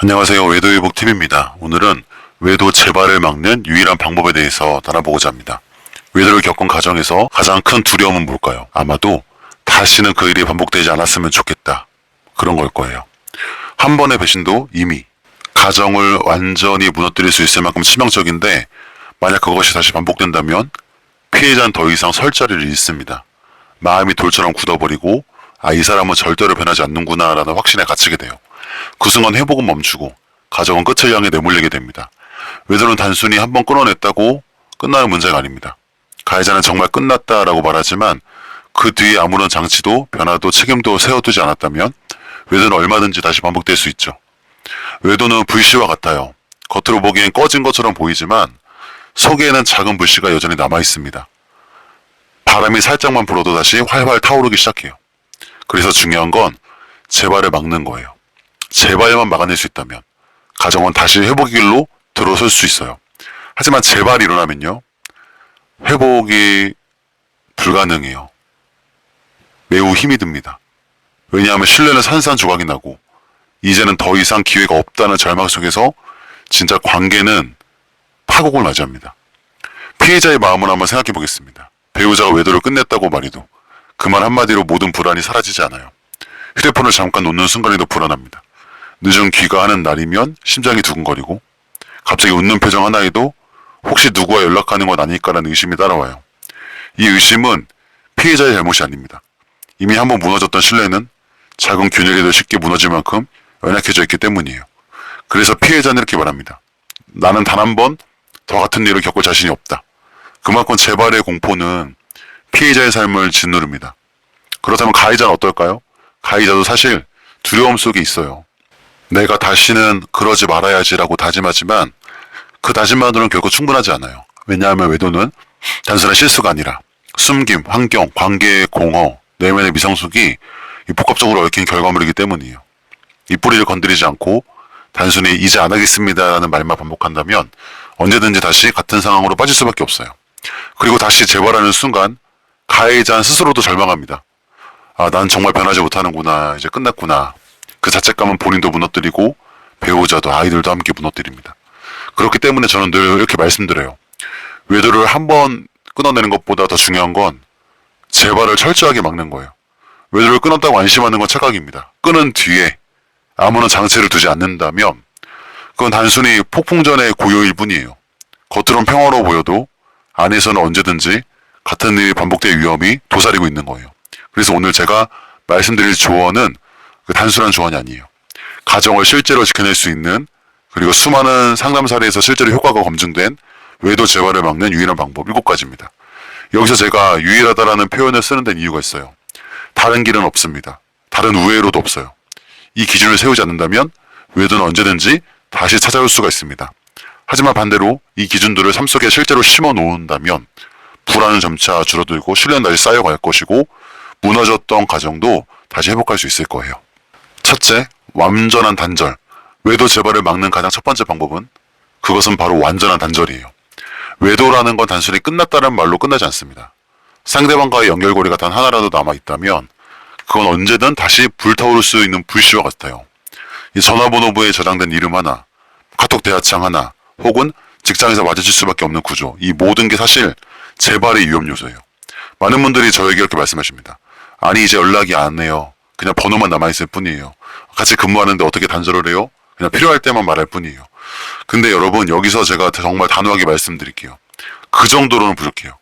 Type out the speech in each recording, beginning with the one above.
안녕하세요. 외도회복TV입니다. 오늘은 외도 재발을 막는 유일한 방법에 대해서 알아보고자 합니다. 외도를 겪은 가정에서 가장 큰 두려움은 뭘까요? 아마도 다시는 그 일이 반복되지 않았으면 좋겠다. 그런 걸 거예요. 한 번의 배신도 이미 가정을 완전히 무너뜨릴 수 있을 만큼 치명적인데, 만약 그것이 다시 반복된다면 피해자는 더 이상 설 자리를 잃습니다. 마음이 돌처럼 굳어버리고 이 사람은 절대로 변하지 않는구나 라는 확신에 갇히게 돼요. 그 순간 회복은 멈추고 가정은 끝을 향해 내몰리게 됩니다. 외도는 단순히 한번 끊어냈다고 끝나는 문제가 아닙니다. 가해자는 정말 끝났다라고 말하지만 그 뒤에 아무런 장치도 변화도 책임도 세워두지 않았다면 외도는 얼마든지 다시 반복될 수 있죠. 외도는 불씨와 같아요. 겉으로 보기엔 꺼진 것처럼 보이지만 속에는 작은 불씨가 여전히 남아있습니다. 바람이 살짝만 불어도 다시 활활 타오르기 시작해요. 그래서 중요한 건 재발을 막는 거예요. 재발만 막아낼 수 있다면 가정은 다시 회복의 길로 들어설 수 있어요. 하지만 재발이 일어나면요, 회복이 불가능해요. 매우 힘이 듭니다. 왜냐하면 신뢰는 산산조각이 나고 이제는 더 이상 기회가 없다는 절망 속에서 진짜 관계는 파국을 맞이합니다. 피해자의 마음을 한번 생각해 보겠습니다. 배우자가 외도를 끝냈다고 말해도 그 말 한마디로 모든 불안이 사라지지 않아요. 휴대폰을 잠깐 놓는 순간에도 불안합니다. 늦은 귀가하는 날이면 심장이 두근거리고 갑자기 웃는 표정 하나에도 혹시 누구와 연락하는 건 아닐까라는 의심이 따라와요. 이 의심은 피해자의 잘못이 아닙니다. 이미 한번 무너졌던 신뢰는 작은 균열에도 쉽게 무너질 만큼 연약해져 있기 때문이에요. 그래서 피해자는 이렇게 말합니다. 나는 단 한 번 더 같은 일을 겪을 자신이 없다. 그만큼 재발의 공포는 피해자의 삶을 짓누릅니다. 그렇다면 가해자는 어떨까요? 가해자도 사실 두려움 속에 있어요. 내가 다시는 그러지 말아야지라고 다짐하지만 그 다짐만으로는 결코 충분하지 않아요. 왜냐하면 외도는 단순한 실수가 아니라 숨김, 환경, 관계의 공허, 내면의 미성숙이 복합적으로 얽힌 결과물이기 때문이에요. 이 뿌리를 건드리지 않고 단순히 이제 안 하겠습니다라는 말만 반복한다면 언제든지 다시 같은 상황으로 빠질 수밖에 없어요. 그리고 다시 재발하는 순간 가해자는 스스로도 절망합니다. 난 정말 변하지 못하는구나. 이제 끝났구나. 그 자책감은 본인도 무너뜨리고 배우자도 아이들도 함께 무너뜨립니다. 그렇기 때문에 저는 늘 이렇게 말씀드려요. 외도를 한번 끊어내는 것보다 더 중요한 건 재발을 철저하게 막는 거예요. 외도를 끊었다고 안심하는 건 착각입니다. 끊은 뒤에 아무런 장치를 두지 않는다면 그건 단순히 폭풍전의 고요일 뿐이에요. 겉으론 평화로워 보여도 안에서는 언제든지 같은 일이 반복될 위험이 도사리고 있는 거예요. 그래서 오늘 제가 말씀드릴 조언은 단순한 조언이 아니에요. 가정을 실제로 지켜낼 수 있는, 그리고 수많은 상담 사례에서 실제로 효과가 검증된 외도 재발을 막는 유일한 방법 7가지입니다. 여기서 제가 유일하다라는 표현을 쓰는 데는 이유가 있어요. 다른 길은 없습니다. 다른 우회로도 없어요. 이 기준을 세우지 않는다면 외도는 언제든지 다시 찾아올 수가 있습니다. 하지만 반대로 이 기준들을 삶 속에 실제로 심어 놓는다면 불안은 점차 줄어들고 신뢰는 다시 쌓여갈 것이고 무너졌던 가정도 다시 회복할 수 있을 거예요. 첫째, 완전한 단절. 외도 재발을 막는 가장 첫 번째 방법은 그것은 바로 완전한 단절이에요. 외도라는 건 단순히 끝났다는 말로 끝나지 않습니다. 상대방과의 연결고리가 단 하나라도 남아있다면 그건 언제든 다시 불타오를 수 있는 불씨와 같아요. 이 전화번호부에 저장된 이름 하나, 카톡 대화창 하나, 혹은 직장에서 마주칠 수밖에 없는 구조, 이 모든 게 사실 재발의 위험 요소예요. 많은 분들이 저에게 이렇게 말씀하십니다. 아니 이제 연락이 안 해요. 그냥 번호만 남아있을 뿐이에요. 같이 근무하는데 어떻게 단절을 해요? 그냥 필요할 때만 말할 뿐이에요. 근데 여러분, 여기서 제가 정말 단호하게 말씀드릴게요. 그 정도로는 부족해요.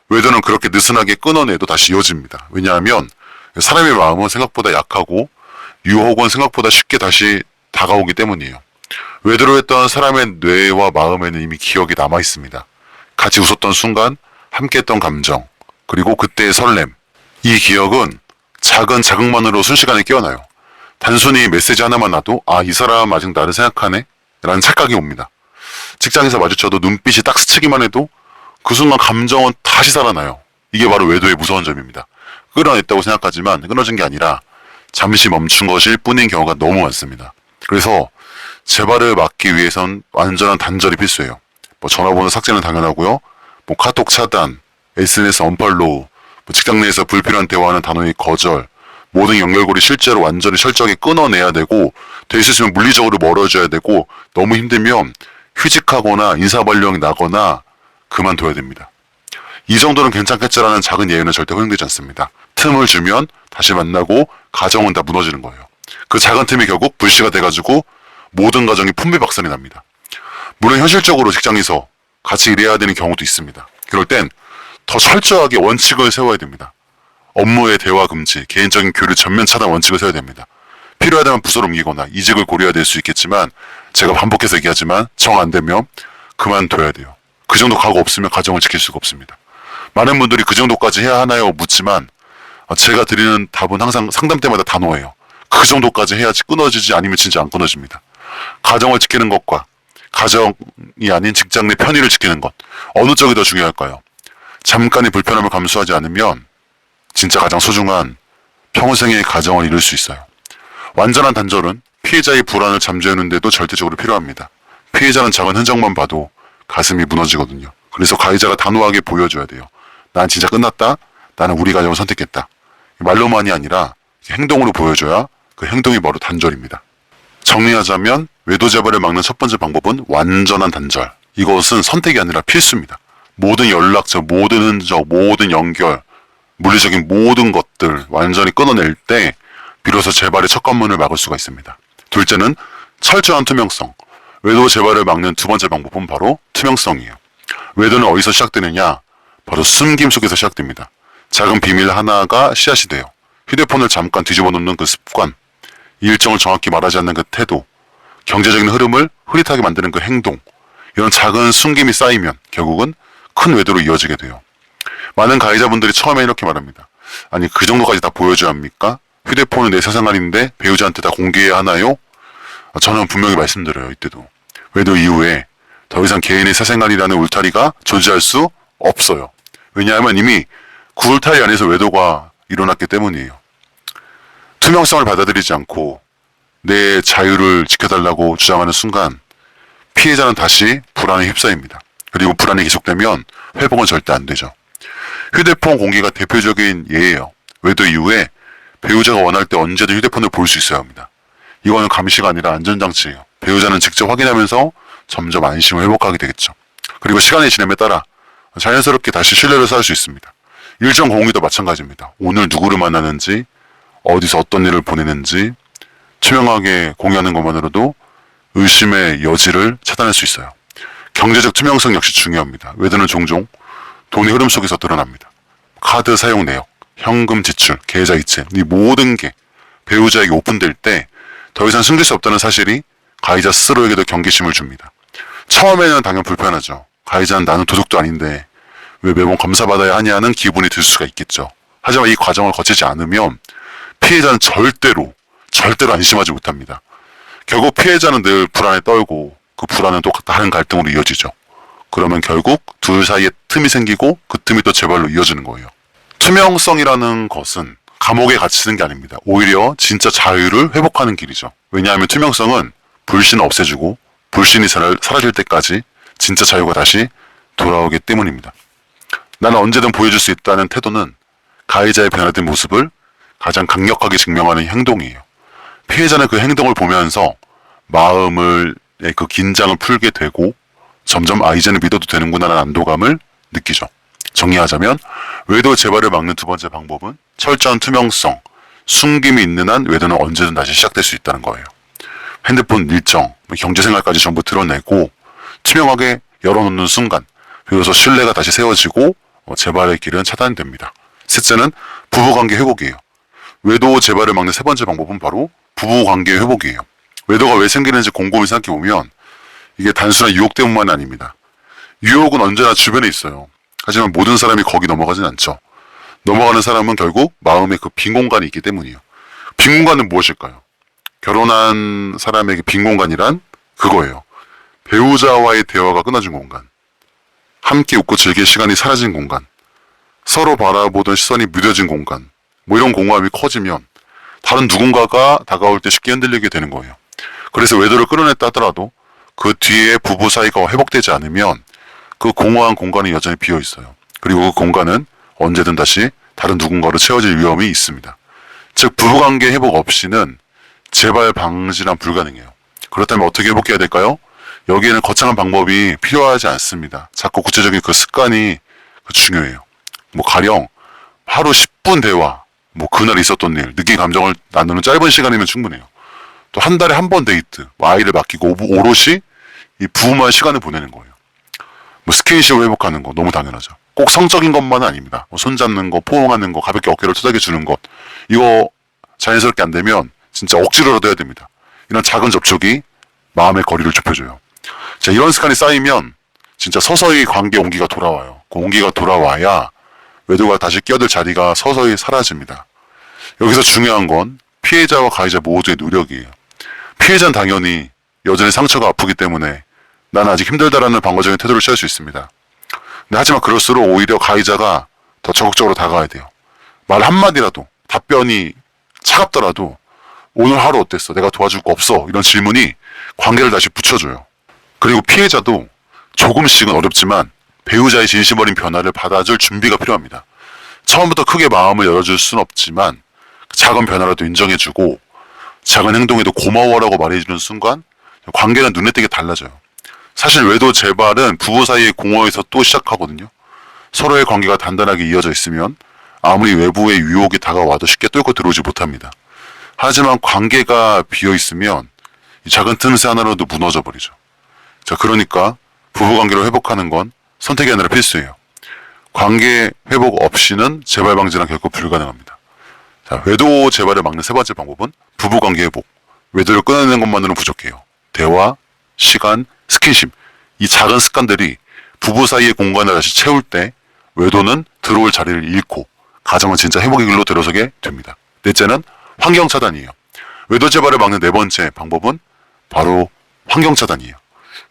외도는 그렇게 느슨하게 끊어내도 다시 이어집니다. 왜냐하면 사람의 마음은 생각보다 약하고 유혹은 생각보다 쉽게 다시 다가오기 때문이에요. 외도를 했던 사람의 뇌와 마음에는 이미 기억이 남아 있습니다. 같이 웃었던 순간, 함께 했던 감정, 그리고 그때의 설렘. 이 기억은 작은 자극만으로 순식간에 깨어나요. 단순히 메시지 하나만 놔도 이 사람 아직 나를 생각하네? 라는 착각이 옵니다. 직장에서 마주쳐도 눈빛이 딱 스치기만 해도 그 순간 감정은 다시 살아나요. 이게 바로 외도의 무서운 점입니다. 끊어냈다고 생각하지만 끊어진 게 아니라 잠시 멈춘 것일 뿐인 경우가 너무 많습니다. 그래서 재발을 막기 위해선 완전한 단절이 필수예요. 전화번호 삭제는 당연하고요. 카톡 차단, SNS 언팔로우, 직장 내에서 불필요한 대화하는 단어의 거절, 모든 연결고리 실제로 완전히 철저하게 끊어내야 되고, 될 수 있으면 물리적으로 멀어져야 되고, 너무 힘들면 휴직하거나 인사발령이 나거나 그만둬야 됩니다. 이 정도는 괜찮겠지라는 작은 예외는 절대 허용되지 않습니다. 틈을 주면 다시 만나고 가정은 다 무너지는 거예요. 그 작은 틈이 결국 불씨가 돼가지고 모든 가정이 풍비박산이 납니다. 물론 현실적으로 직장에서 같이 일해야 되는 경우도 있습니다. 그럴 땐 더 철저하게 원칙을 세워야 됩니다. 업무의 대화 금지, 개인적인 교류 전면 차단 원칙을 세워야 됩니다. 필요하다면 부서를 옮기거나 이직을 고려해야 될 수 있겠지만, 제가 반복해서 얘기하지만 정 안 되면 그만둬야 돼요. 그 정도 각오 없으면 가정을 지킬 수가 없습니다. 많은 분들이 그 정도까지 해야 하나요? 묻지만 제가 드리는 답은 항상 상담 때마다 단호해요. 그 정도까지 해야지 끊어지지, 아니면 진짜 안 끊어집니다. 가정을 지키는 것과 가정이 아닌 직장 내 편의를 지키는 것, 어느 쪽이 더 중요할까요? 잠깐의 불편함을 감수하지 않으면 진짜 가장 소중한 평생의 가정을 이룰 수 있어요. 완전한 단절은 피해자의 불안을 잠재우는데도 절대적으로 필요합니다. 피해자는 작은 흔적만 봐도 가슴이 무너지거든요. 그래서 가해자가 단호하게 보여줘야 돼요. 난 진짜 끝났다. 나는 우리 가정을 선택했다. 말로만이 아니라 행동으로 보여줘야 그 행동이 바로 단절입니다. 정리하자면 외도 재발을 막는 첫 번째 방법은 완전한 단절. 이것은 선택이 아니라 필수입니다. 모든 연락처, 모든 흔적, 모든 연결, 물리적인 모든 것들 완전히 끊어낼 때 비로소 재발의 첫 관문을 막을 수가 있습니다. 둘째는 철저한 투명성. 외도 재발을 막는 두 번째 방법은 바로 투명성이에요. 외도는 어디서 시작되느냐? 바로 숨김 속에서 시작됩니다. 작은 비밀 하나가 씨앗이 돼요. 휴대폰을 잠깐 뒤집어 놓는 그 습관, 일정을 정확히 말하지 않는 그 태도, 경제적인 흐름을 흐릿하게 만드는 그 행동, 이런 작은 숨김이 쌓이면 결국은 큰 외도로 이어지게 돼요. 많은 가해자분들이 처음에 이렇게 말합니다. 아니, 그 정도까지 다 보여줘야 합니까? 휴대폰은 내 사생활인데 배우자한테 다 공개해야 하나요? 저는 분명히 말씀드려요. 이때도. 외도 이후에 더 이상 개인의 사생활이라는 울타리가 존재할 수 없어요. 왜냐하면 이미 그 울타리 안에서 외도가 일어났기 때문이에요. 투명성을 받아들이지 않고 내 자유를 지켜달라고 주장하는 순간 피해자는 다시 불안에 휩싸입니다. 그리고 불안이 계속되면 회복은 절대 안 되죠. 휴대폰 공개가 대표적인 예예요. 외도 이후에 배우자가 원할 때 언제든 휴대폰을 볼 수 있어야 합니다. 이거는 감시가 아니라 안전장치예요. 배우자는 직접 확인하면서 점점 안심을 회복하게 되겠죠. 그리고 시간이 지남에 따라 자연스럽게 다시 신뢰를 쌓을 수 있습니다. 일정 공유도 마찬가지입니다. 오늘 누구를 만나는지, 어디서 어떤 일을 보내는지 투명하게 공유하는 것만으로도 의심의 여지를 차단할 수 있어요. 경제적 투명성 역시 중요합니다. 외도는 종종 돈의 흐름 속에서 드러납니다. 카드 사용 내역, 현금 지출, 계좌 이체, 이 모든 게 배우자에게 오픈될 때 더 이상 숨길 수 없다는 사실이 가해자 스스로에게도 경계심을 줍니다. 처음에는 당연 불편하죠. 가해자는 나는 도둑도 아닌데 왜 매번 검사받아야 하냐는 기분이 들 수가 있겠죠. 하지만 이 과정을 거치지 않으면 피해자는 절대로 안심하지 못합니다. 결국 피해자는 늘 불안에 떨고 그 불안은 또 다른 갈등으로 이어지죠. 그러면 결국 둘 사이에 틈이 생기고 그 틈이 또 재발로 이어지는 거예요. 투명성이라는 것은 감옥에 갇히는 게 아닙니다. 오히려 진짜 자유를 회복하는 길이죠. 왜냐하면 투명성은 불신을 없애주고 불신이 사라질 때까지 진짜 자유가 다시 돌아오기 때문입니다. 나는 언제든 보여줄 수 있다는 태도는 가해자의 변화된 모습을 가장 강력하게 증명하는 행동이에요. 피해자는 그 행동을 보면서 마음을 그 긴장을 풀게 되고 점점 이제는 믿어도 되는구나라는 안도감을 느끼죠. 정리하자면 외도 재발을 막는 두 번째 방법은 철저한 투명성, 숨김이 있는 한 외도는 언제든 다시 시작될 수 있다는 거예요. 핸드폰 일정, 경제생활까지 전부 드러내고 투명하게 열어놓는 순간 비로소 신뢰가 다시 세워지고 재발의 길은 차단됩니다. 셋째는 부부관계 회복이에요. 외도 재발을 막는 세 번째 방법은 바로 부부관계 회복이에요. 외도가 왜 생기는지 곰곰이 생각해보면 이게 단순한 유혹 때문만이 아닙니다. 유혹은 언제나 주변에 있어요. 하지만 모든 사람이 거기 넘어가진 않죠. 넘어가는 사람은 결국 마음에 그 빈 공간이 있기 때문이에요. 빈 공간은 무엇일까요? 결혼한 사람에게 빈 공간이란 그거예요. 배우자와의 대화가 끊어진 공간, 함께 웃고 즐길 시간이 사라진 공간, 서로 바라보던 시선이 무뎌진 공간, 이런 공허함이 커지면 다른 누군가가 다가올 때 쉽게 흔들리게 되는 거예요. 그래서 외도를 끌어냈다 하더라도 그 뒤에 부부 사이가 회복되지 않으면 그 공허한 공간이 여전히 비어 있어요. 그리고 그 공간은 언제든 다시 다른 누군가로 채워질 위험이 있습니다. 즉 부부관계 회복 없이는 재발 방지란 불가능해요. 그렇다면 어떻게 회복해야 될까요? 여기에는 거창한 방법이 필요하지 않습니다. 자꾸 구체적인 그 습관이 중요해요. 뭐 가령 하루 10분 대화, 뭐 그날 있었던 일, 느낀 감정을 나누는 짧은 시간이면 충분해요. 또 한 달에 한 번 데이트, 뭐 아이를 맡기고 오롯이 이 부부만 시간을 보내는 거예요. 뭐 스킨십을 회복하는 거 너무 당연하죠. 꼭 성적인 것만은 아닙니다. 뭐 손잡는 거, 포옹하는 거, 가볍게 어깨를 토닥여 주는 것, 이거 자연스럽게 안 되면 진짜 억지로라도 해야 됩니다. 이런 작은 접촉이 마음의 거리를 좁혀줘요. 자, 이런 습관이 쌓이면 진짜 서서히 관계 온기가 돌아와요. 그 온기가 돌아와야 외도가 다시 끼어들 자리가 서서히 사라집니다. 여기서 중요한 건 피해자와 가해자 모두의 노력이에요. 피해자는 당연히 여전히 상처가 아프기 때문에 난 아직 힘들다라는 방어적인 태도를 취할 수 있습니다. 근데 하지만 그럴수록 오히려 가해자가 더 적극적으로 다가와야 돼요. 말 한마디라도, 답변이 차갑더라도 오늘 하루 어땠어? 내가 도와줄 거 없어? 이런 질문이 관계를 다시 붙여줘요. 그리고 피해자도 조금씩은 어렵지만 배우자의 진심 어린 변화를 받아줄 준비가 필요합니다. 처음부터 크게 마음을 열어줄 순 없지만 작은 변화라도 인정해주고 작은 행동에도 고마워라고 말해주는 순간 관계는 눈에 띄게 달라져요. 사실 외도 재발은 부부 사이의 공허에서 또 시작하거든요. 서로의 관계가 단단하게 이어져 있으면 아무리 외부의 유혹이 다가와도 쉽게 뚫고 들어오지 못합니다. 하지만 관계가 비어 있으면 이 작은 틈새 하나로도 무너져 버리죠. 자, 그러니까 부부관계를 회복하는 건 선택이 아니라 필수예요. 관계 회복 없이는 재발 방지는 결코 불가능합니다. 자, 외도 재발을 막는 세 번째 방법은 부부관계 회복. 외도를 끊어내는 것만으로는 부족해요. 대화, 시간, 스킨십. 이 작은 습관들이 부부 사이의 공간을 다시 채울 때 외도는 들어올 자리를 잃고 가정은 진짜 회복의 길로 들어서게 됩니다. 넷째는 환경 차단이에요. 외도 재발을 막는 네 번째 방법은 바로 환경 차단이에요.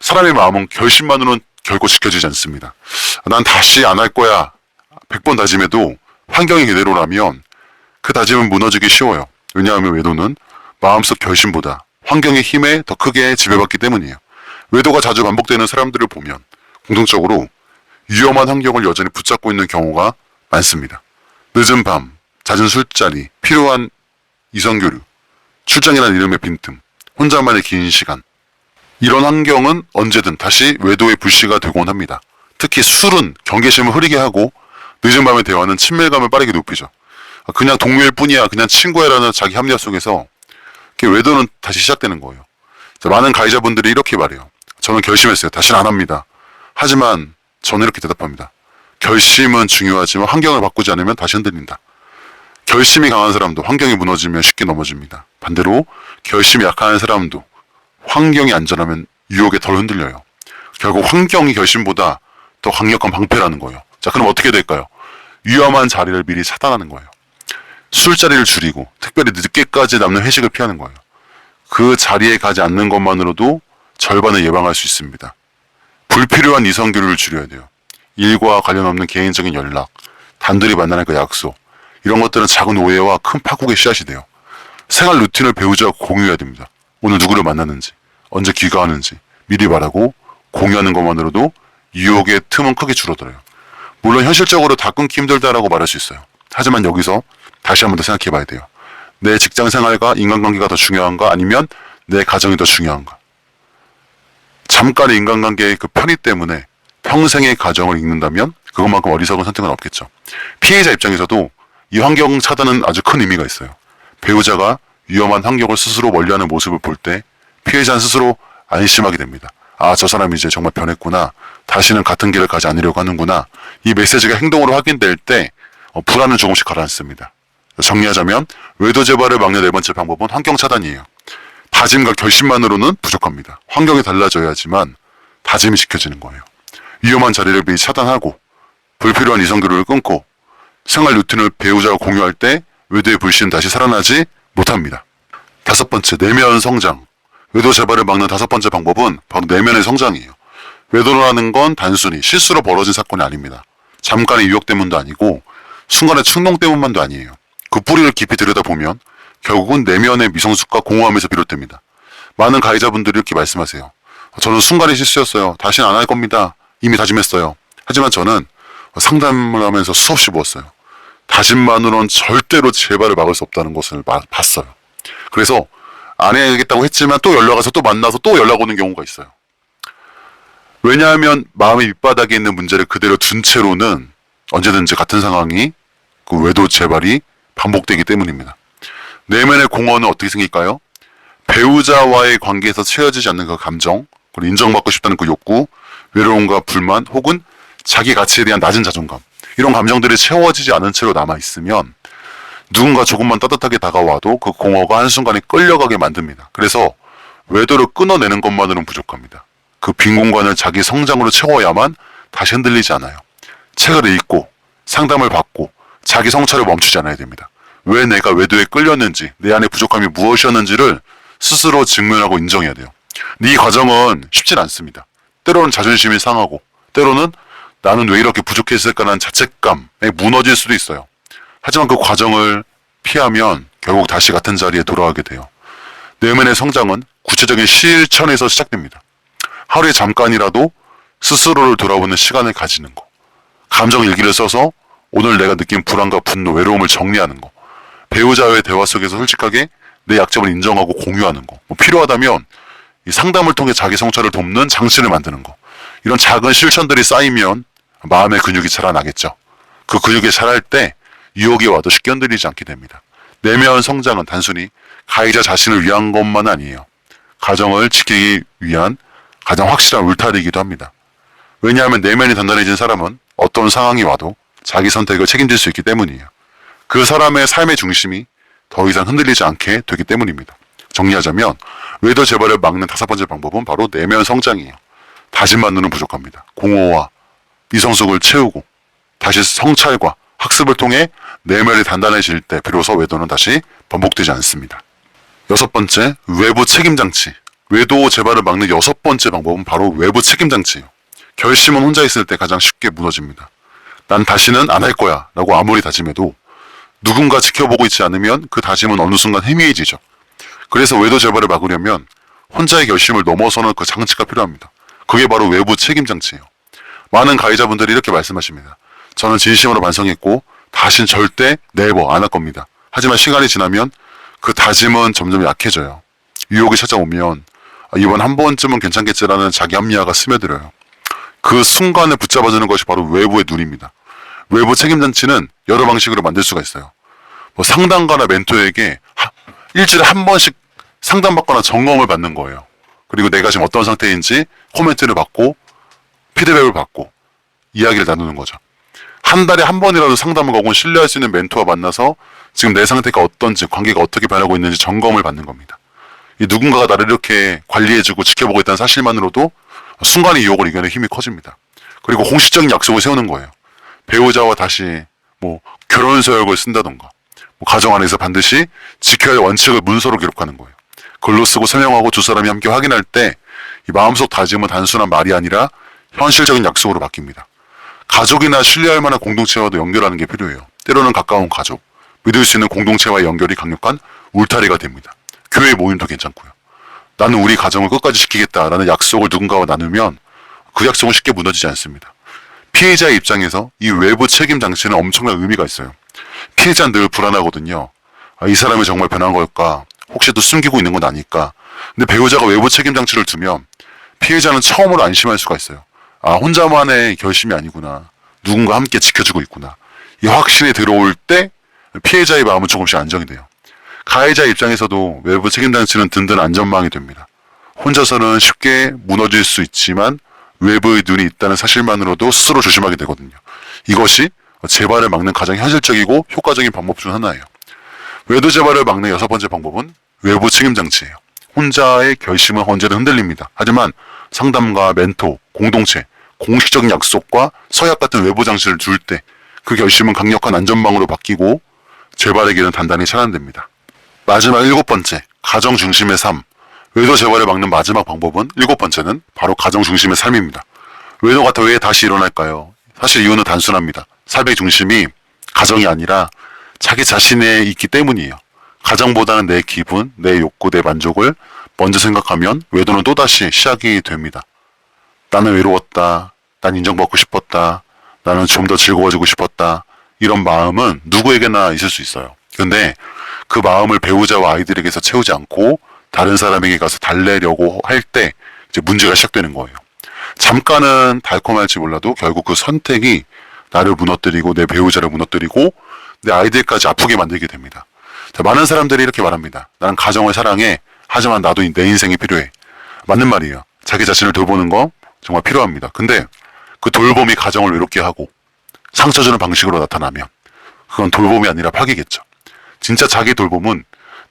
사람의 마음은 결심만으로는 결코 지켜지지 않습니다. 난 다시 안 할 거야. 100번 다짐해도 환경이 그대로라면 그 다짐은 무너지기 쉬워요. 왜냐하면 외도는 마음속 결심보다 환경의 힘에 더 크게 지배받기 때문이에요. 외도가 자주 반복되는 사람들을 보면 공통적으로 위험한 환경을 여전히 붙잡고 있는 경우가 많습니다. 늦은 밤, 잦은 술자리, 필요한 이성교류, 출장이라는 이름의 빈틈, 혼자만의 긴 시간. 이런 환경은 언제든 다시 외도의 불씨가 되곤 합니다. 특히 술은 경계심을 흐리게 하고 늦은 밤의 대화는 친밀감을 빠르게 높이죠. 그냥 동료일 뿐이야, 그냥 친구야라는 자기 합리화 속에서 외도는 다시 시작되는 거예요. 많은 가해자분들이 이렇게 말해요. 저는 결심했어요. 다시는 안 합니다. 하지만 저는 이렇게 대답합니다. 결심은 중요하지만 환경을 바꾸지 않으면 다시 흔들린다. 결심이 강한 사람도 환경이 무너지면 쉽게 넘어집니다. 반대로 결심이 약한 사람도 환경이 안전하면 유혹에 덜 흔들려요. 결국 환경이 결심보다 더 강력한 방패라는 거예요. 자, 그럼 어떻게 될까요? 위험한 자리를 미리 차단하는 거예요. 술자리를 줄이고 특별히 늦게까지 남는 회식을 피하는 거예요. 그 자리에 가지 않는 것만으로도 절반을 예방할 수 있습니다. 불필요한 이성교류를 줄여야 돼요. 일과 관련 없는 개인적인 연락, 단둘이 만나는 그 약속, 이런 것들은 작은 오해와 큰 파국의 씨앗이 돼요. 생활 루틴을 배우자와 공유해야 됩니다. 오늘 누구를 만나는지, 언제 귀가하는지 미리 말하고 공유하는 것만으로도 유혹의 틈은 크게 줄어들어요. 물론 현실적으로 다 끊기 힘들다라고 말할 수 있어요. 하지만 여기서 다시 한 번 더 생각해 봐야 돼요. 내 직장 생활과 인간관계가 더 중요한가 아니면 내 가정이 더 중요한가. 잠깐의 인간관계의 그 편의 때문에 평생의 가정을 잃는다면 그것만큼 어리석은 선택은 없겠죠. 피해자 입장에서도 이 환경 차단은 아주 큰 의미가 있어요. 배우자가 위험한 환경을 스스로 멀리하는 모습을 볼 때 피해자는 스스로 안심하게 됩니다. 아, 저 사람이 이제 정말 변했구나. 다시는 같은 길을 가지 않으려고 하는구나. 이 메시지가 행동으로 확인될 때 불안은 조금씩 가라앉습니다. 정리하자면 외도 재발을 막는 네 번째 방법은 환경 차단이에요. 다짐과 결심만으로는 부족합니다. 환경이 달라져야지만 다짐이 지켜지는 거예요. 위험한 자리를 미리 차단하고 불필요한 이성교류를 끊고 생활 루틴을 배우자와 공유할 때 외도의 불씨는 다시 살아나지 못합니다. 다섯 번째, 내면 성장. 외도 재발을 막는 다섯 번째 방법은 바로 내면의 성장이에요. 외도라는 건 단순히 실수로 벌어진 사건이 아닙니다. 잠깐의 유혹 때문도 아니고 순간의 충동 때문만도 아니에요. 그 뿌리를 깊이 들여다보면 결국은 내면의 미성숙과 공허함에서 비롯됩니다. 많은 가해자분들이 이렇게 말씀하세요. 저는 순간의 실수였어요. 다시는 안 할 겁니다. 이미 다짐했어요. 하지만 저는 상담을 하면서 수없이 보았어요. 다짐만으로는 절대로 재발을 막을 수 없다는 것을 봤어요. 그래서 안 해야겠다고 했지만 또 연락 와서 또 만나서 또 연락 오는 경우가 있어요. 왜냐하면 마음의 밑바닥에 있는 문제를 그대로 둔 채로는 언제든지 같은 상황이 그 외도 재발이 반복되기 때문입니다. 내면의 공허는 어떻게 생길까요? 배우자와의 관계에서 채워지지 않는 그 감정, 그리고 인정받고 싶다는 그 욕구, 외로움과 불만, 혹은 자기 가치에 대한 낮은 자존감, 이런 감정들이 채워지지 않은 채로 남아있으면 누군가 조금만 따뜻하게 다가와도 그 공허가 한순간에 끌려가게 만듭니다. 그래서 외도를 끊어내는 것만으로는 부족합니다. 그 빈 공간을 자기 성장으로 채워야만 다시 흔들리지 않아요. 책을 읽고 상담을 받고 자기 성찰을 멈추지 않아야 됩니다. 왜 내가 외도에 끌렸는지, 내 안에 부족함이 무엇이었는지를 스스로 직면하고 인정해야 돼요. 근데 이 과정은 쉽진 않습니다. 때로는 자존심이 상하고, 때로는 나는 왜 이렇게 부족했을까라는 자책감에 무너질 수도 있어요. 하지만 그 과정을 피하면 결국 다시 같은 자리에 돌아가게 돼요. 내면의 성장은 구체적인 실천에서 시작됩니다. 하루에 잠깐이라도 스스로를 돌아보는 시간을 가지는 거. 감정 일기를 써서 오늘 내가 느낀 불안과 분노, 외로움을 정리하는 거. 배우자와의 대화 속에서 솔직하게 내 약점을 인정하고 공유하는 거. 필요하다면 이 상담을 통해 자기 성찰을 돕는 장치를 만드는 거. 이런 작은 실천들이 쌓이면 마음의 근육이 자라나겠죠. 그 근육이 자랄 때 유혹이 와도 쉽게 흔들리지 않게 됩니다. 내면 성장은 단순히 가해자 자신을 위한 것만 아니에요. 가정을 지키기 위한 가장 확실한 울타리이기도 합니다. 왜냐하면 내면이 단단해진 사람은 어떤 상황이 와도 자기 선택을 책임질 수 있기 때문이에요. 그 사람의 삶의 중심이 더 이상 흔들리지 않게 되기 때문입니다. 정리하자면 외도 재발을 막는 5번째 방법은 바로 내면 성장이에요. 다짐만으로는 부족합니다. 공허와 이성속을 채우고 다시 성찰과 학습을 통해 내면이 단단해질 때 비로소 외도는 다시 반복되지 않습니다. 6번째, 외부 책임장치. 외도 재발을 막는 6번째 방법은 바로 외부 책임장치예요. 결심은 혼자 있을 때 가장 쉽게 무너집니다. 난 다시는 안 할 거야 라고 아무리 다짐해도 누군가 지켜보고 있지 않으면 그 다짐은 어느 순간 희미해지죠. 그래서 외도 재발을 막으려면 혼자의 결심을 넘어서는 그 장치가 필요합니다. 그게 바로 외부 책임장치예요. 많은 가해자분들이 이렇게 말씀하십니다. 저는 진심으로 반성했고 다신 절대 네버 안 할 겁니다. 하지만 시간이 지나면 그 다짐은 점점 약해져요. 유혹이 찾아오면 이번 한 번쯤은 괜찮겠지라는 자기 합리화가 스며들어요. 그 순간을 붙잡아주는 것이 바로 외부의 눈입니다. 외부 책임장치는 여러 방식으로 만들 수가 있어요. 상담가나 멘토에게 일주일에 한 번씩 상담받거나 점검을 받는 거예요. 그리고 내가 지금 어떤 상태인지 코멘트를 받고 피드백을 받고 이야기를 나누는 거죠. 한 달에 한 번이라도 상담을 거고 신뢰할 수 있는 멘토와 만나서 지금 내 상태가 어떤지, 관계가 어떻게 변하고 있는지 점검을 받는 겁니다. 이 누군가가 나를 이렇게 관리해주고 지켜보고 있다는 사실만으로도 순간의 유혹을 이겨낼 힘이 커집니다. 그리고 공식적인 약속을 세우는 거예요. 배우자와 다시 결혼 서약을 쓴다던가 가정 안에서 반드시 지켜야 할 원칙을 문서로 기록하는 거예요. 글로 쓰고 설명하고 두 사람이 함께 확인할 때 이 마음속 다짐은 단순한 말이 아니라 현실적인 약속으로 바뀝니다. 가족이나 신뢰할 만한 공동체와도 연결하는 게 필요해요. 때로는 가까운 가족, 믿을 수 있는 공동체와의 연결이 강력한 울타리가 됩니다. 교회 모임도 괜찮고요. 나는 우리 가정을 끝까지 지키겠다라는 약속을 누군가와 나누면 그 약속은 쉽게 무너지지 않습니다. 피해자의 입장에서 이 외부 책임 장치는 엄청난 의미가 있어요. 피해자는 늘 불안하거든요. 이 사람이 정말 변한 걸까? 혹시 또 숨기고 있는 건 아닐까? 근데 배우자가 외부 책임 장치를 두면 피해자는 처음으로 안심할 수가 있어요. 혼자만의 결심이 아니구나. 누군가 함께 지켜주고 있구나. 이 확신이 들어올 때 피해자의 마음은 조금씩 안정이 돼요. 가해자 입장에서도 외부 책임 장치는 든든한 안전망이 됩니다. 혼자서는 쉽게 무너질 수 있지만 외부의 눈이 있다는 사실만으로도 스스로 조심하게 되거든요. 이것이 재발을 막는 가장 현실적이고 효과적인 방법 중 하나예요. 외도 재발을 막는 6번째 방법은 외부 책임 장치예요. 혼자의 결심은 언제든 흔들립니다. 하지만 상담가, 멘토, 공동체, 공식적인 약속과 서약 같은 외부 장치를 둘 때 그 결심은 강력한 안전망으로 바뀌고 재발의 길은 단단히 차단됩니다. 마지막 7번째, 가정 중심의 삶. 외도 재발을 막는 마지막 방법은 7번째는 바로 가정 중심의 삶입니다. 외도가 왜 다시 일어날까요? 사실 이유는 단순합니다. 삶의 중심이 가정이 아니라 자기 자신에 있기 때문이에요. 가정보다는 내 기분, 내 욕구, 내 만족을 먼저 생각하면 외도는 또다시 시작이 됩니다. 나는 외로웠다. 난 인정받고 싶었다. 나는 좀 더 즐거워지고 싶었다. 이런 마음은 누구에게나 있을 수 있어요. 근데 그 마음을 배우자와 아이들에게서 채우지 않고 다른 사람에게 가서 달래려고 할 때 이제 문제가 시작되는 거예요. 잠깐은 달콤할지 몰라도 결국 그 선택이 나를 무너뜨리고 내 배우자를 무너뜨리고 내 아이들까지 아프게 만들게 됩니다. 자, 많은 사람들이 이렇게 말합니다. 나는 가정을 사랑해. 하지만 나도 내 인생이 필요해. 맞는 말이에요. 자기 자신을 돌보는 거 정말 필요합니다. 근데 그 돌봄이 가정을 외롭게 하고 상처 주는 방식으로 나타나면 그건 돌봄이 아니라 파괴겠죠. 진짜 자기 돌봄은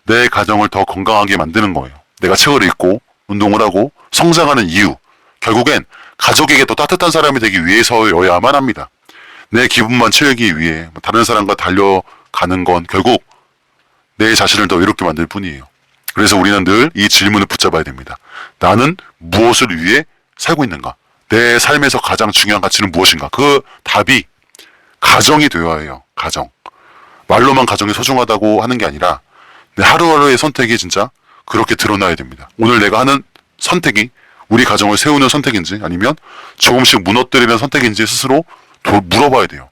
내 가정을 더 건강하게 만드는 거예요. 내가 책을 읽고 운동을 하고 성장하는 이유, 결국엔 가족에게 더 따뜻한 사람이 되기 위해서여야만 합니다. 내 기분만 채우기 위해 다른 사람과 달려가는 건 결국 내 자신을 더 외롭게 만들 뿐이에요. 그래서 우리는 늘 이 질문을 붙잡아야 됩니다. 나는 무엇을 위해 살고 있는가? 내 삶에서 가장 중요한 가치는 무엇인가? 그 답이 가정이 되어야 해요. 가정. 말로만 가정이 소중하다고 하는 게 아니라 내 하루하루의 선택이 진짜 그렇게 드러나야 됩니다. 오늘 내가 하는 선택이 우리 가정을 세우는 선택인지 아니면 조금씩 무너뜨리는 선택인지 스스로 물어봐야 돼요.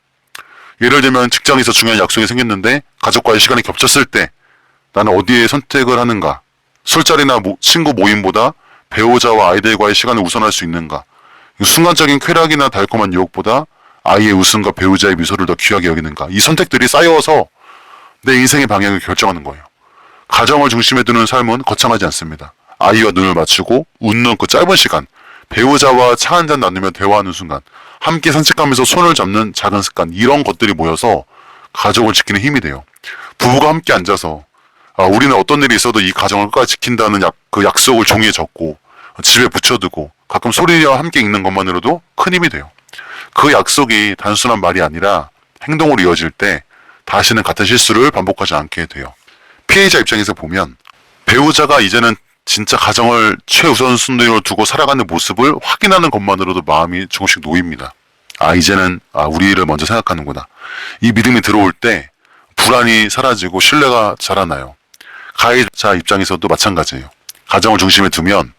예를 들면 직장에서 중요한 약속이 생겼는데 가족과의 시간이 겹쳤을 때 나는 어디에 선택을 하는가? 술자리나 친구 모임보다 배우자와 아이들과의 시간을 우선할 수 있는가? 순간적인 쾌락이나 달콤한 유혹보다 아이의 웃음과 배우자의 미소를 더 귀하게 여기는가? 이 선택들이 쌓여서 내 인생의 방향을 결정하는 거예요. 가정을 중심에 두는 삶은 거창하지 않습니다. 아이와 눈을 맞추고 웃는 그 짧은 시간, 배우자와 차 한잔 나누며 대화하는 순간, 함께 산책하면서 손을 잡는 작은 습관, 이런 것들이 모여서 가족을 지키는 힘이 돼요. 부부가 함께 앉아서 우리는 어떤 일이 있어도 이 가정을 끝까지 지킨다는 그 약속을 종이에 적고 집에 붙여두고 가끔 소리와 함께 읽는 것만으로도 큰 힘이 돼요. 그 약속이 단순한 말이 아니라 행동으로 이어질 때 다시는 같은 실수를 반복하지 않게 돼요. 피해자 입장에서 보면 배우자가 이제는 진짜 가정을 최우선순위로 두고 살아가는 모습을 확인하는 것만으로도 마음이 조금씩 놓입니다. 이제는 우리를 먼저 생각하는구나. 이 믿음이 들어올 때 불안이 사라지고 신뢰가 자라나요. 가해자 입장에서도 마찬가지예요. 가정을 중심에 두면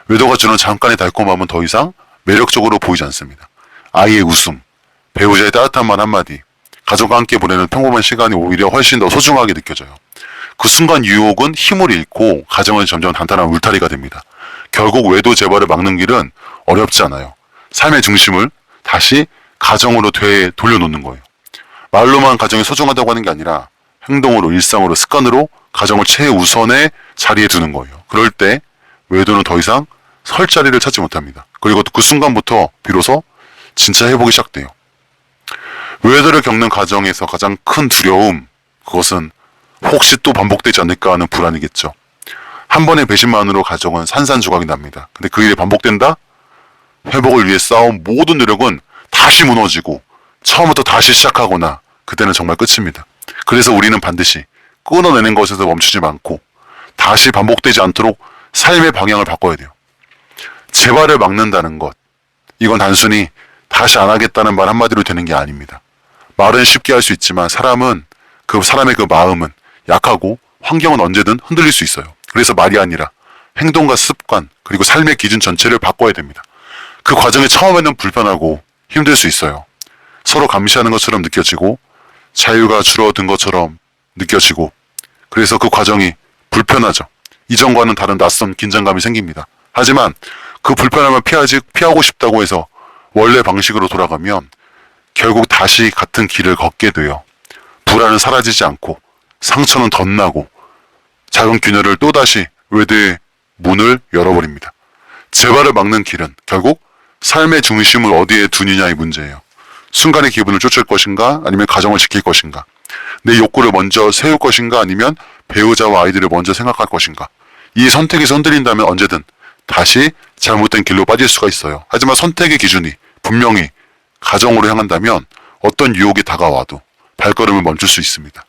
외도가 주는 잠깐의 달콤함은 더 이상 매력적으로 보이지 않습니다. 아이의 웃음, 배우자의 따뜻한 말 한마디, 가족과 함께 보내는 평범한 시간이 오히려 훨씬 더 소중하게 느껴져요. 그 순간 유혹은 힘을 잃고 가정은 점점 단단한 울타리가 됩니다. 결국 외도 재발을 막는 길은 어렵지 않아요. 삶의 중심을 다시 가정으로 돌려놓는 거예요. 말로만 가정이 소중하다고 하는 게 아니라 행동으로, 일상으로, 습관으로 가정을 최우선의 자리에 두는 거예요. 그럴 때 외도는 더 이상 설 자리를 찾지 못합니다. 그리고 그 순간부터 비로소 진짜 회복이 시작돼요. 외도를 겪는 가정에서 가장 큰 두려움, 그것은 혹시 또 반복되지 않을까 하는 불안이겠죠. 한 번의 배신만으로 가정은 산산조각이 납니다. 근데 그 일이 반복된다? 회복을 위해 쌓아온 모든 노력은 다시 무너지고 처음부터 다시 시작하거나 그때는 정말 끝입니다. 그래서 우리는 반드시 끊어내는 것에서 멈추지 않고 다시 반복되지 않도록 삶의 방향을 바꿔야 돼요. 재발을 막는다는 것, 이건 단순히 다시 안 하겠다는 말 한마디로 되는 게 아닙니다. 말은 쉽게 할 수 있지만 사람의 그 마음은 약하고 환경은 언제든 흔들릴 수 있어요. 그래서 말이 아니라 행동과 습관 그리고 삶의 기준 전체를 바꿔야 됩니다. 그 과정이 처음에는 불편하고 힘들 수 있어요. 서로 감시하는 것처럼 느껴지고 자유가 줄어든 것처럼 느껴지고 그래서 그 과정이 불편하죠. 이전과는 다른 낯선 긴장감이 생깁니다. 하지만 그 불편함을 피하고 싶다고 해서 원래 방식으로 돌아가면 결국 다시 같은 길을 걷게 돼요. 불안은 사라지지 않고 상처는 덧나고 작은 균열을 또다시 외도의 문을 열어버립니다. 재발을 막는 길은 결국 삶의 중심을 어디에 두느냐의 문제예요. 순간의 기분을 쫓을 것인가 아니면 가정을 지킬 것인가, 내 욕구를 먼저 세울 것인가 아니면 배우자와 아이들을 먼저 생각할 것인가. 이 선택에서 흔들린다면 언제든 다시 잘못된 길로 빠질 수가 있어요. 하지만 선택의 기준이 분명히 가정으로 향한다면 어떤 유혹이 다가와도 발걸음을 멈출 수 있습니다.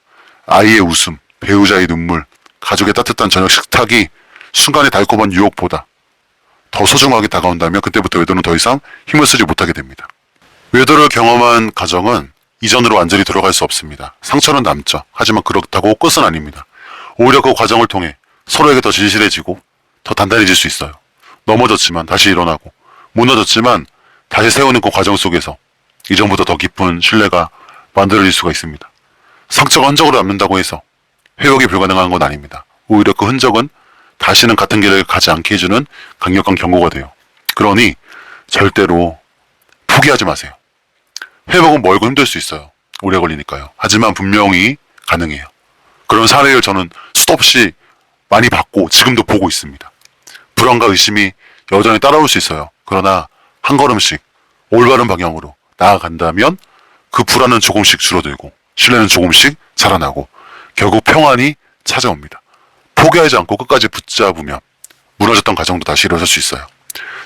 아이의 웃음, 배우자의 눈물, 가족의 따뜻한 저녁 식탁이 순간의 달콤한 유혹보다 더 소중하게 다가온다면 그때부터 외도는 더 이상 힘을 쓰지 못하게 됩니다. 외도를 경험한 가정은 이전으로 완전히 돌아갈 수 없습니다. 상처는 남죠. 하지만 그렇다고 끝은 아닙니다. 오히려 그 과정을 통해 서로에게 더 진실해지고 더 단단해질 수 있어요. 넘어졌지만 다시 일어나고 무너졌지만 다시 세우는 그 과정 속에서 이전보다 더 깊은 신뢰가 만들어질 수가 있습니다. 상처가 흔적으로 남는다고 해서 회복이 불가능한 건 아닙니다. 오히려 그 흔적은 다시는 같은 길을 가지 않게 해주는 강력한 경고가 돼요. 그러니 절대로 포기하지 마세요. 회복은 멀고 힘들 수 있어요. 오래 걸리니까요. 하지만 분명히 가능해요. 그런 사례를 저는 수도 없이 많이 봤고 지금도 보고 있습니다. 불안과 의심이 여전히 따라올 수 있어요. 그러나 한 걸음씩 올바른 방향으로 나아간다면 그 불안은 조금씩 줄어들고 신뢰는 조금씩 자라나고 결국 평안이 찾아옵니다. 포기하지 않고 끝까지 붙잡으면 무너졌던 가정도 다시 일어설 수 있어요.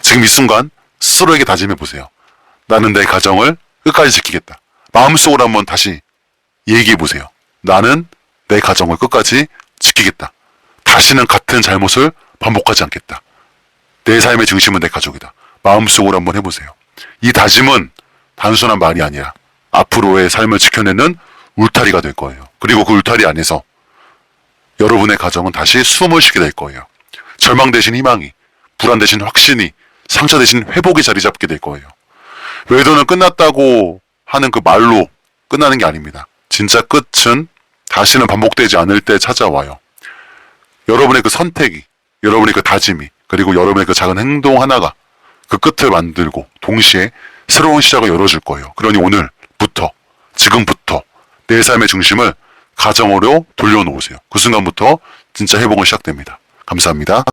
지금 이 순간 스스로에게 다짐해 보세요. 나는 내 가정을 끝까지 지키겠다. 마음속으로 한번 다시 얘기해 보세요. 나는 내 가정을 끝까지 지키겠다. 다시는 같은 잘못을 반복하지 않겠다. 내 삶의 중심은 내 가족이다. 마음속으로 한번 해보세요. 이 다짐은 단순한 말이 아니라 앞으로의 삶을 지켜내는 울타리가 될 거예요. 그리고 그 울타리 안에서 여러분의 가정은 다시 숨을 쉬게 될 거예요. 절망 대신 희망이, 불안 대신 확신이, 상처 대신 회복이 자리 잡게 될 거예요. 외도는 끝났다고 하는 그 말로 끝나는 게 아닙니다. 진짜 끝은 다시는 반복되지 않을 때 찾아와요. 여러분의 그 선택이, 여러분의 그 다짐이, 그리고 여러분의 그 작은 행동 하나가 그 끝을 만들고 동시에 새로운 시작을 열어줄 거예요. 그러니 오늘부터, 지금부터 내 삶의 중심을 가정으로 돌려놓으세요. 그 순간부터 진짜 회복은 시작됩니다. 감사합니다.